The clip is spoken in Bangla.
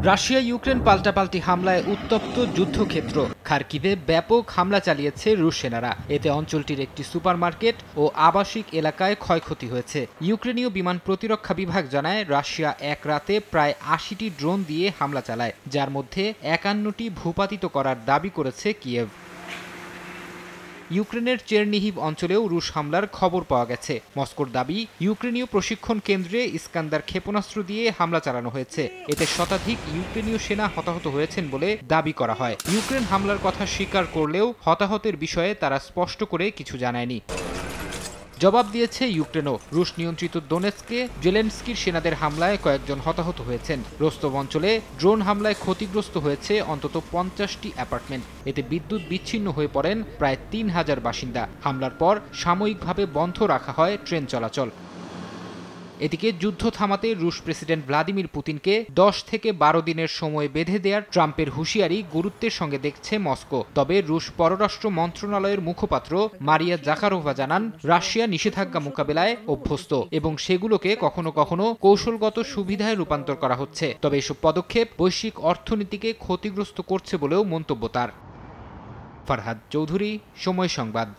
রাশিয়া ইউক্রেন পাল্টাপাল্টি হামলায় উত্তপ্ত যুদ্ধক্ষেত্র। খার্কিভে ব্যাপক হামলা চালিয়েছে রুশ সেনারা। এতে অঞ্চলটির একটি সুপারমার্কেট ও আবাসিক এলাকায় ক্ষয়ক্ষতি হয়েছে। ইউক্রেনীয় বিমান প্রতিরক্ষা বিভাগ জানায়, রাশিয়া এক রাতে প্রায় ৮০টি ড্রোন দিয়ে হামলা চালায়, যার মধ্যে ৫১টি ভূপাতিত করার দাবি করেছে কিয়েভ। ইউক্রেনের চেরনিহিভ অঞ্চলেও রুশ হামলার খবর পাওয়া গেছে। মস্কোর দাবি, ইউক্রেনীয় প্রশিক্ষণ কেন্দ্রে ইস্কান্দার ক্ষেপণাস্ত্র দিয়ে হামলা চালানো হয়েছে। এতে শতাধিক ইউক্রেনীয় সেনা হতাহত হয়েছেন বলে দাবি করা হয়। ইউক্রেন হামলার কথা স্বীকার করলেও হতাহতের বিষয়ে তারা স্পষ্ট করে কিছু জানায়নি। জবাব দিয়েছে ইউক্রেনও। রুশ নিয়ন্ত্রিত দোনেৎস্কে জেলেনস্কির সেনাদের হামলায় কয়েকজন হতাহত হয়েছেন। রোস্তভ অঞ্চলে ড্রোন হামলায় ক্ষতিগ্রস্ত হয়েছে অন্তত ৫০টি অ্যাপার্টমেন্ট। এতে বিদ্যুৎ বিচ্ছিন্ন হয়ে পড়েন প্রায় ৩,০০০ বাসিন্দা। হামলার পর সাময়িকভাবে বন্ধ রাখা হয় ট্রেন চলাচল। এদিকে যুদ্ধ থামাতে রুশ প্রেসিডেন্ট ভ্লাদিমির পুতিনকে ১০ থেকে ১২ দিনের সময় বেঁধে দেওয়ার ট্রাম্পের হুঁশিয়ারি গুরুত্বের সঙ্গে দেখছে মস্কো। তবে রুশ পররাষ্ট্র মন্ত্রণালয়ের মুখপাত্র মারিয়া জাকারোভা জানান, রাশিয়া নিষেধাজ্ঞা মোকাবেলায় অভ্যস্ত এবং সেগুলোকে কখনো কখনো কৌশলগত সুবিধায় রূপান্তর করা হচ্ছে। তবে এসব পদক্ষেপ বৈশ্বিক অর্থনীতিকে ক্ষতিগ্রস্ত করছে বলেও মন্তব্য তার। ফারহাদ চৌধুরী, সময় সংবাদ।